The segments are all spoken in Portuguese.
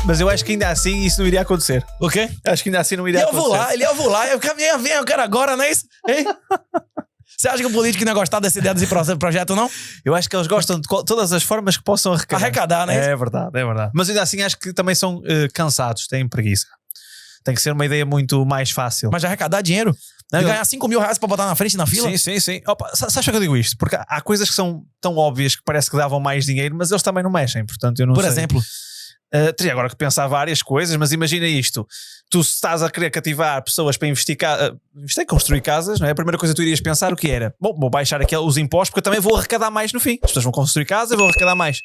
Mas eu acho que ainda assim isso não iria acontecer. O quê? Acho que ainda assim não iria acontecer. Eu vou lá, eu quero agora, não é isso? Hein? Você acha que o político não é gostar dessa ideia desse projeto, não? Eu acho que eles gostam de todas as formas que possam arrecadar. Arrecadar, né? É verdade. Mas ainda assim acho que também são cansados, têm preguiça. Tem que ser uma ideia muito mais fácil. Mas arrecadar dinheiro? Não, ganhar 5 mil reais pra botar na frente na fila? Sim. Opa, sabes que eu digo isto? Porque há coisas que são tão óbvias que parece que davam mais dinheiro, mas eles também não mexem, portanto eu não sei. Por exemplo? Teria agora que pensar várias coisas, mas imagina isto. Tu estás a querer cativar pessoas para investir em construir casas, não é? A primeira coisa que tu irias pensar o que era? Bom, vou baixar aqui os impostos porque eu também vou arrecadar mais no fim. As pessoas vão construir casas, eu vou arrecadar mais.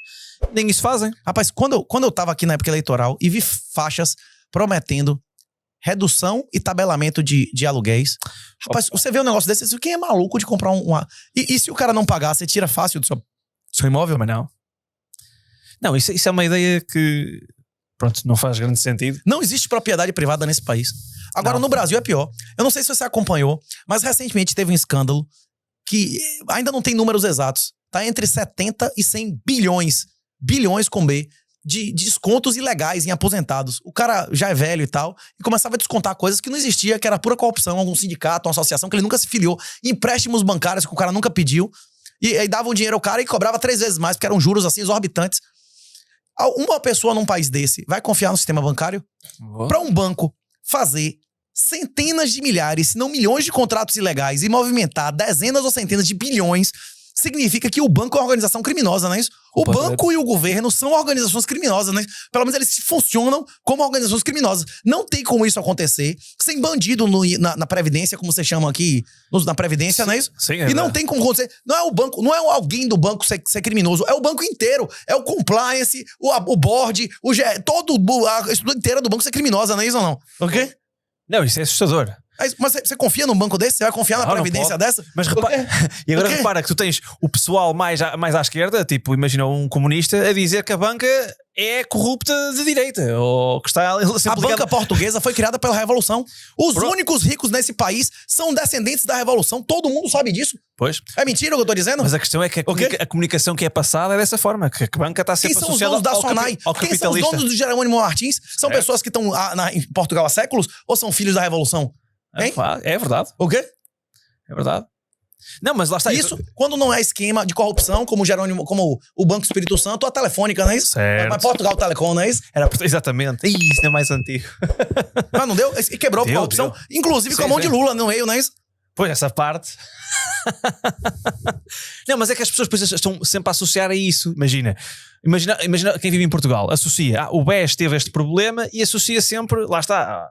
Nem isso fazem. Rapaz, quando eu tava aqui na época eleitoral e vi faixas prometendo redução e tabelamento de aluguéis. Rapaz, você vê um negócio desse, quem é maluco de comprar uma... E se o cara não pagar, você tira fácil do seu imóvel? Mas não. Não, isso é uma ideia que, pronto, não faz grande sentido. Não existe propriedade privada nesse país. Agora, no Brasil é pior. Eu não sei se você acompanhou, mas recentemente teve um escândalo que ainda não tem números exatos. Tá entre 70 e 100 bilhões com B, de descontos ilegais em aposentados. O cara já é velho e tal, e começava a descontar coisas que não existia, que era pura corrupção, algum sindicato, uma associação que ele nunca se filiou, empréstimos bancários que o cara nunca pediu, e aí davam dinheiro ao cara e cobrava 3 vezes mais, porque eram juros assim exorbitantes. Uma pessoa num país desse vai confiar no sistema bancário? Para um banco fazer centenas de milhares, se não milhões de contratos ilegais e movimentar dezenas ou centenas de bilhões, significa que o banco é uma organização criminosa, não é isso? O banco e o governo são organizações criminosas, né? Pelo menos eles funcionam como organizações criminosas. Não tem como isso acontecer sem bandido na Previdência, como você chama aqui, na Previdência, não é isso? Sim, e não tem como acontecer. Não é o banco, não é alguém do banco ser criminoso, é o banco inteiro. É o compliance, o board, a estrutura inteira do banco ser criminosa, não é isso ou não? Ok? Não, isso é assustador. Mas você confia num banco desse? Você vai confiar na previdência dessa? Mas repara, e agora repara que tu tens o pessoal mais à esquerda, tipo, imagina um comunista, a dizer que a banca é corrupta de direita. Ou que está a banca portuguesa foi criada pela Revolução. Os únicos ricos nesse país são descendentes da Revolução. Todo mundo sabe disso. Pois. É mentira o que eu tô dizendo? Mas a questão é que a comunicação que é passada é dessa forma, que a banca está sempre associada ao capitalista. Quem são os donos do Jerônimo Martins? São pessoas que estão em Portugal há séculos ou são filhos da Revolução? É verdade. O quê? É verdade. Não, mas lá está. Isso, quando não é esquema de corrupção, como o Banco Espírito Santo, a Telefônica, não é isso? Certo. Mas Portugal Telecom, não é isso? Exatamente. Isso é mais antigo. Mas não deu? E quebrou a corrupção. Deu. Inclusive com a mão de Lula no meio, não é isso? Pois, essa parte. Não, mas é que as pessoas estão sempre a associar a isso. Imagina quem vive em Portugal. Associa. O BES teve este problema e associa sempre, lá está,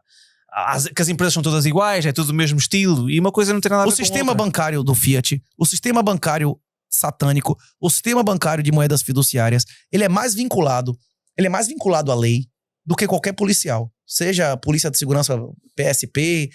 que as empresas são todas iguais, é tudo do mesmo estilo e uma coisa não tem nada a ver com outra. O sistema bancário do Fiat, o sistema bancário satânico, o sistema bancário de moedas fiduciárias, ele é mais vinculado à lei do que qualquer policial. Seja Polícia de Segurança, PSP,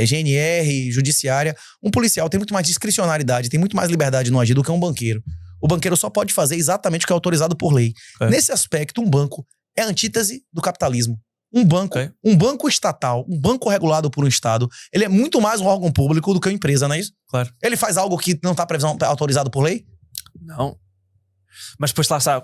GNR, Judiciária. Um policial tem muito mais discricionariedade, tem muito mais liberdade no agir do que um banqueiro. O banqueiro só pode fazer exatamente o que é autorizado por lei. Nesse aspecto, um banco é a antítese do capitalismo. Um banco estatal, um banco regulado por um estado, ele é muito mais um órgão público do que uma empresa, não é isso? Claro. Ele faz algo que não está autorizado por lei? Não. Mas depois lá está,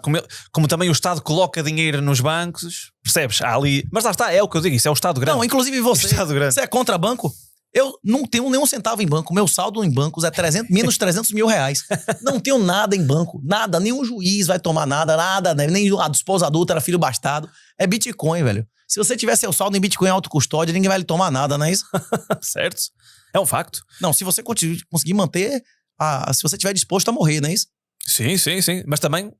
como também o Estado coloca dinheiro nos bancos, percebes? Há ali... Mas lá está, é o que eu digo, isso é o Estado grande. Não, inclusive você é contra banco? Eu não tenho nenhum centavo em banco. Meu saldo em bancos é menos 300 mil reais. Não tenho nada em banco. Nada. Nenhum juiz vai tomar nada. Né? Nem a esposa adulta era filho bastardo. É Bitcoin, velho. Se você tiver seu saldo em Bitcoin autocustódia, ninguém vai lhe tomar nada, não é isso? Certo. É um facto. Não, se você conseguir manter... se você estiver disposto a morrer, não é isso? Sim. Mas também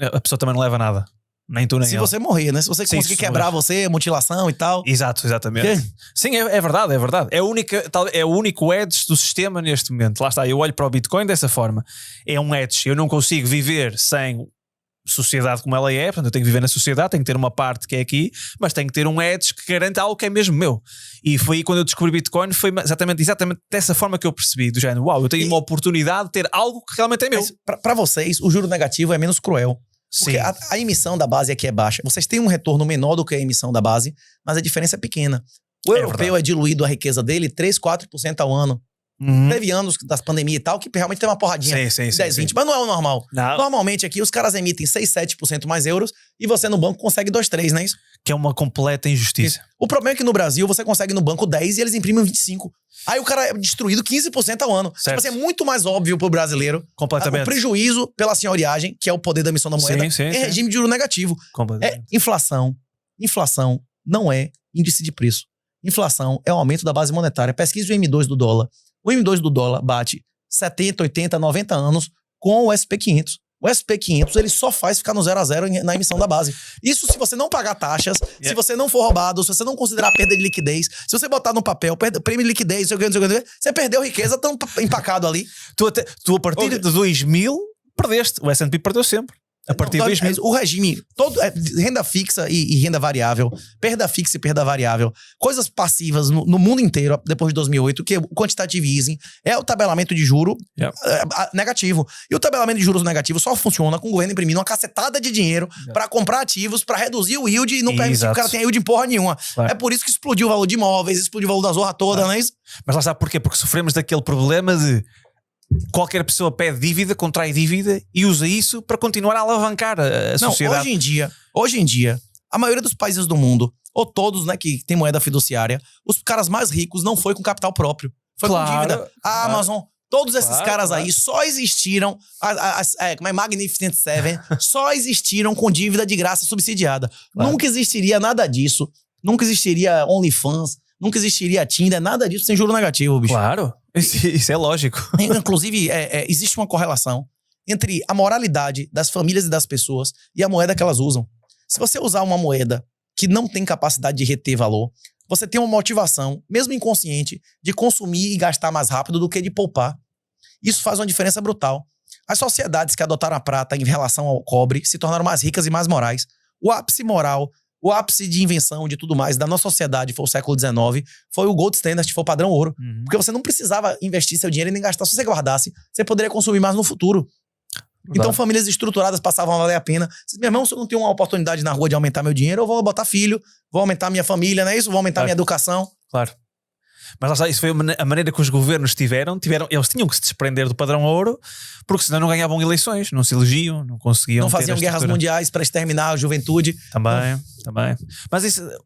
a pessoa também não leva nada. Nem tu nem Se ela. você morrer, né? Se você conseguir quebrar você, mutilação e tal. Exatamente. Que? Sim, é verdade. É o único edge do sistema neste momento. Lá está, eu olho para o Bitcoin dessa forma. É um edge. Eu não consigo viver sem sociedade como ela é. Portanto, eu tenho que viver na sociedade, tenho que ter uma parte que é aqui, mas tenho que ter um edge que garante algo que é mesmo meu. E foi aí quando eu descobri Bitcoin, foi exatamente dessa forma que eu percebi, do género, uau, eu tenho uma oportunidade de ter algo que realmente é meu. Para vocês, o juro negativo é menos cruel. Porque a emissão da base aqui é baixa. Vocês têm um retorno menor do que a emissão da base, mas a diferença é pequena. O europeu é diluído a riqueza dele 3, 4% ao ano. Teve anos das pandemias e tal, que realmente tem uma porradinha. Sim, 10, 20, mas não é o normal. Não. Normalmente aqui os caras emitem 6, 7% mais euros e você no banco consegue 2, 3, não é isso? Que é uma completa injustiça. O problema é que no Brasil você consegue no banco 10 e eles imprimem 25. Aí o cara é destruído 15% ao ano. Certo. Tipo assim, é muito mais óbvio pro brasileiro Completamente. o prejuízo pela senhoriagem, que é o poder da emissão da moeda, Sim, em sim. regime de juro negativo. Completamente. Inflação. Inflação não é índice de preço. Inflação é o aumento da base monetária. Pesquisa o M2 do dólar. O M2 do dólar bate 70, 80, 90 anos com o SP500. O SP500 ele só faz ficar no 0 a 0 na emissão da base. Isso se você não pagar taxas, se você não for roubado, se você não considerar perda de liquidez, se você botar no papel prêmio de liquidez, você perdeu riqueza tão empacado ali. Tu a partir de 2000 perdeste. O S&P perdeu sempre. A partir de 2000. O regime, renda fixa e renda variável, perda fixa e perda variável, coisas passivas no mundo inteiro, depois de 2008, que o quantitative easing é o tabelamento de juro negativo. E o tabelamento de juros negativo só funciona com o governo imprimindo uma cacetada de dinheiro para comprar ativos, para reduzir o yield e não permitir que o cara tenha yield em porra nenhuma. Claro. É por isso que explodiu o valor de imóveis, explodiu o valor da zorra toda, não é isso? Mas lá está porquê? Porque sofremos daquele problema de qualquer pessoa pede dívida, contrai dívida e usa isso para continuar a alavancar a sociedade. Hoje em dia, a maioria dos países do mundo, ou todos, né, que tem moeda fiduciária, os caras mais ricos não foi com capital próprio. Foi com dívida. A Amazon, todos esses caras aí só existiram, como é Magnificent Seven, só existiram com dívida de graça subsidiada. Claro. Nunca existiria nada disso. Nunca existiria OnlyFans, nunca existiria Tinder, nada disso sem juro negativo, bicho. Claro, isso é lógico. Inclusive, existe uma correlação entre a moralidade das famílias e das pessoas e a moeda que elas usam. Se você usar uma moeda que não tem capacidade de reter valor, você tem uma motivação, mesmo inconsciente, de consumir e gastar mais rápido do que de poupar. Isso faz uma diferença brutal. As sociedades que adotaram a prata em relação ao cobre se tornaram mais ricas e mais morais. O ápice moral, o ápice de invenção de tudo mais da nossa sociedade foi o século XIX, foi o gold standard, foi o padrão ouro. Porque você não precisava investir seu dinheiro e nem gastar. Se você guardasse, você poderia consumir mais no futuro. Então famílias estruturadas passavam a valer a pena. Meu irmão, se eu não tenho uma oportunidade na rua de aumentar meu dinheiro, eu vou botar filho, vou aumentar minha família, não é isso? Vou aumentar minha educação. Claro. Mas lá está, isso foi a maneira que os governos tiveram, eles tinham que se desprender do padrão ouro, porque senão não ganhavam eleições, não se elegiam, não conseguiam. Não faziam guerras mundiais para exterminar a juventude. Também.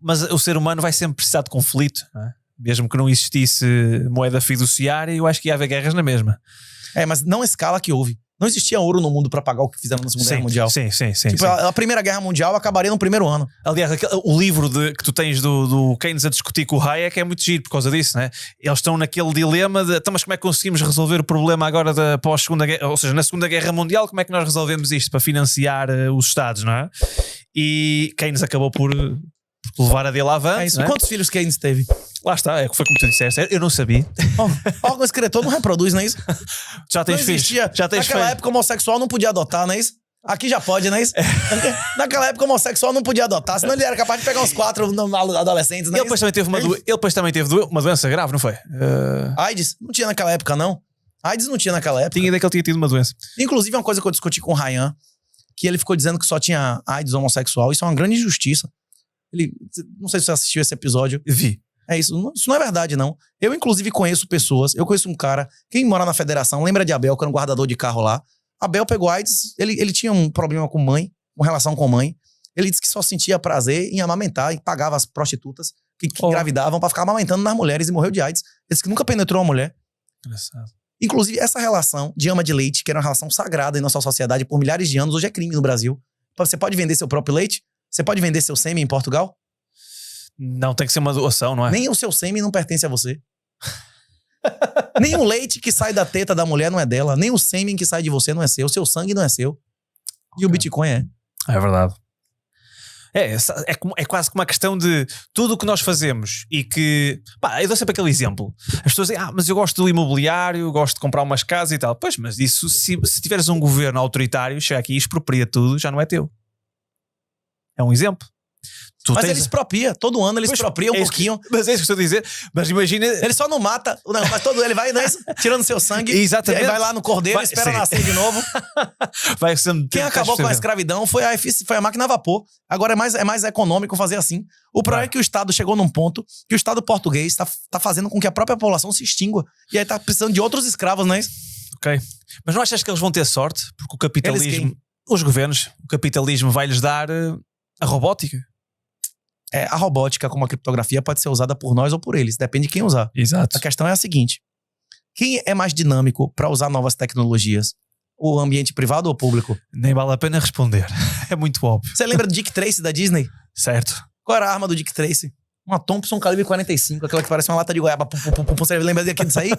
Mas o ser humano vai sempre precisar de conflito, não é? Mesmo que não existisse moeda fiduciária, eu acho que ia haver guerras na mesma. Mas não a escala que houve. Não existia ouro no mundo para pagar o que fizeram na Segunda Guerra Mundial. Sim. Tipo, a Primeira Guerra Mundial acabaria no primeiro ano. Aliás, o livro que tu tens do Keynes a discutir com o Hayek é muito giro por causa disso, né? Eles estão naquele dilema de, então, mas como é que conseguimos resolver o problema agora da pós-Segunda Guerra, ou seja, na Segunda Guerra Mundial, como é que nós resolvemos isto para financiar os Estados, não é? E Keynes acabou por levar a dele avante. É isso. Não é? Quantos filhos Keynes teve? Lá está, foi como tu disseste, eu não sabia. Órgão excretor não reproduz, não é isso? Já tens filhos. Já tens Naquela época, homossexual não podia adotar, não é isso? Aqui já pode, não é isso? Naquela época, homossexual não podia adotar, senão ele era capaz de pegar uns 4 adolescentes, não é ele depois também teve uma doença grave, não foi? AIDS? Não tinha naquela época, não. AIDS não tinha naquela época. Tinha ideia que ele tinha tido uma doença. Inclusive, uma coisa que eu discuti com o Ryan, que ele ficou dizendo que só tinha AIDS homossexual. Isso é uma grande injustiça. Não sei se você assistiu esse episódio. Vi. Isso não é verdade, não. Eu, inclusive, conheço pessoas. Eu conheço um cara, quem mora na federação, lembra de Abel, que era um guardador de carro lá. Abel pegou AIDS, ele tinha um problema com mãe, com relação com mãe. Ele disse que só sentia prazer em amamentar e pagava as prostitutas que engravidavam pra ficar amamentando nas mulheres e morreu de AIDS. Ele disse que nunca penetrou uma mulher. Engraçado. Inclusive, essa relação de ama de leite, que era uma relação sagrada em nossa sociedade por milhares de anos, hoje é crime no Brasil. Você pode vender seu próprio leite? Você pode vender seu sêmen em Portugal? Não, tem que ser uma doação, não é? Nem o seu sêmen não pertence a você. Nem o leite que sai da teta da mulher não é dela. Nem o sêmen que sai de você não é seu. O seu sangue não é seu. E o Bitcoin é. É verdade. É quase como uma questão de tudo o que nós fazemos e que... Pá, eu dou sempre aquele exemplo. As pessoas dizem, mas eu gosto do imobiliário, gosto de comprar umas casas e tal. Pois, mas isso, se tiveres um governo autoritário, chega aqui e expropria tudo, já não é teu. É um exemplo. Mas ele expropria. Todo ano ele expropria um pouquinho. Mas é isso que eu estou a dizer. Mas imagina... Ele só não mata, mas ele vai tirando seu sangue. Exatamente. Ele vai lá no cordeiro, espera nascer de novo. Vai sendo Quem acabou com a escravidão foi a máquina a vapor. Agora é mais econômico fazer assim. O problema é que o Estado chegou num ponto que o Estado português tá fazendo com que a própria população se extingua. E aí tá precisando de outros escravos, não é isso? Ok. Mas não achas que eles vão ter sorte? Porque o capitalismo... Os governos, o capitalismo vai-lhes dar a robótica. A robótica, como a criptografia, pode ser usada por nós ou por eles. Depende de quem usar. Exato. A questão é a seguinte. Quem é mais dinâmico para usar novas tecnologias? O ambiente privado ou público? Nem vale a pena responder. É muito óbvio. Você lembra do Dick Tracy da Disney? Certo. Qual era a arma do Dick Tracy? Uma Thompson calibre 45, aquela que parece uma lata de goiaba. Você lembra disso aí?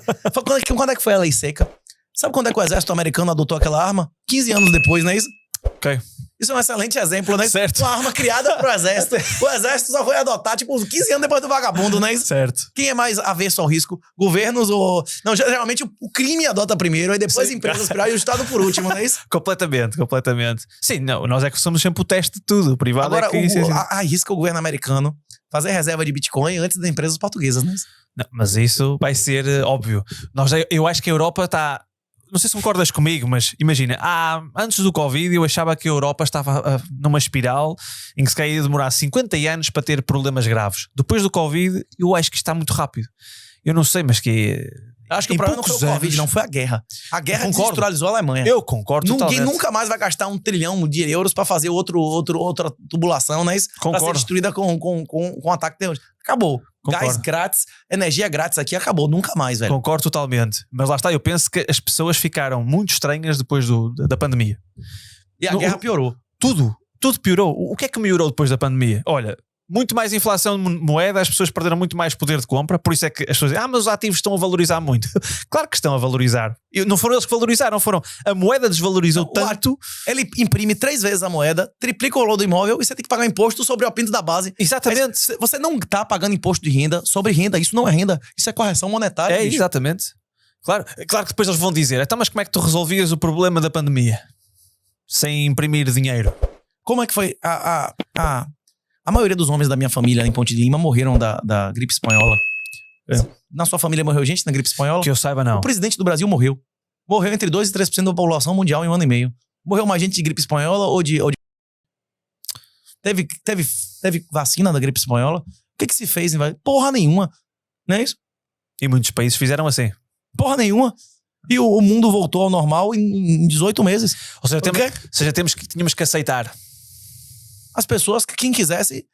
Quando é que foi a lei seca? Sabe quando é que o exército americano adotou aquela arma? 15 anos depois, não é isso? Ok. Isso é um excelente exemplo, né? Certo. Uma arma criada pro exército. O exército só foi adotar, tipo, uns 15 anos depois do vagabundo, né? Certo. Quem é mais avesso ao risco? Governos ou... Não, geralmente o crime adota primeiro, aí depois empresas privadas e o Estado por último, não é isso? Completamente. Sim, não, nós é que somos sempre o teste de tudo. O privado agora, é que... arrisca o governo americano fazer reserva de Bitcoin antes das empresas portuguesas, não é isso? Não, mas isso vai ser óbvio. Eu acho que a Europa está... Não sei se concordas comigo, mas imagina, antes do Covid eu achava que a Europa estava numa espiral em que se calhar ia demorar 50 anos para ter problemas graves. Depois do Covid eu acho que está muito rápido. Eu não sei, mas que... Acho que o problema não foi o Covid, não foi a guerra. A guerra desindustrializou a Alemanha. Eu concordo totalmente. Ninguém nunca mais vai gastar 1 trilhão de euros para fazer outra tubulação, não é isso? Para ser destruída com ataque terrorista. Acabou. Concordo. Gás grátis, energia grátis aqui, acabou. Nunca mais, velho. Concordo totalmente. Mas lá está, eu penso que as pessoas ficaram muito estranhas depois da pandemia. E a guerra piorou. Tudo piorou. O que é que melhorou depois da pandemia? Olha, muito mais inflação de moeda, as pessoas perderam muito mais poder de compra, por isso é que as pessoas dizem, mas os ativos estão a valorizar muito. Claro que estão a valorizar. Não foram eles que valorizaram, a moeda desvalorizou tanto. Ele imprime 3 vezes a moeda, triplica o valor do imóvel e você tem que pagar imposto sobre o pinto da base. Exatamente. Mas você não está pagando imposto de renda sobre renda, isso não é renda, isso é correção monetária. É, bicho. Exatamente. Claro que depois eles vão dizer, então, mas como é que tu resolvias o problema da pandemia? Sem imprimir dinheiro. Como é que foi? A maioria dos homens da minha família em Ponte de Lima morreram da gripe espanhola. Na sua família morreu gente na gripe espanhola? Que eu saiba, não. O presidente do Brasil morreu. Morreu entre 2% e 3% da população mundial em 1 ano e meio. Morreu mais gente de gripe espanhola ou de... Teve vacina da gripe espanhola? O que se fez? Porra nenhuma. Não é isso? E muitos países fizeram assim. Porra nenhuma. E o mundo voltou ao normal em 18 meses. Ou seja, tínhamos que aceitar. As pessoas, quem quisesse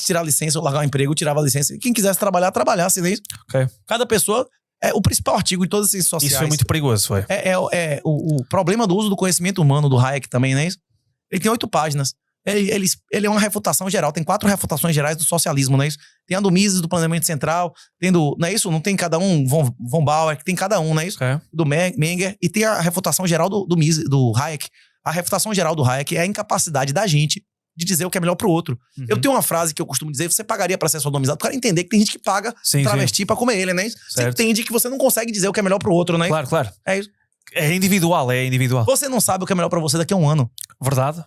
tirar licença ou largar o emprego, tirava a licença. Quem quisesse trabalhar, trabalhasse, não é isso? Okay. Cada pessoa... o principal artigo de todas as ciências sociais. Isso foi muito perigoso, foi. O problema do uso do conhecimento humano do Hayek também, não é isso? Ele tem 8 páginas. Ele é uma refutação geral. Tem 4 refutações gerais do socialismo, não é isso? Tem a do Mises, do Planejamento Central. Tem não é isso? Não tem cada um, von Bauer, que tem cada um, não é isso? Okay. Do Menger. E tem a refutação geral do Mises, do Hayek. A refutação geral do Hayek é a incapacidade da gente de dizer o que é melhor pro outro. Uhum. Eu tenho uma frase que eu costumo dizer, você pagaria pra ser sodomizado, o cara entender que tem gente que paga travesti pra comer ele, né? Você entende que você não consegue dizer o que é melhor pro outro, né? Claro. É isso. É individual. Você não sabe o que é melhor pra você daqui a 1 ano. Verdade.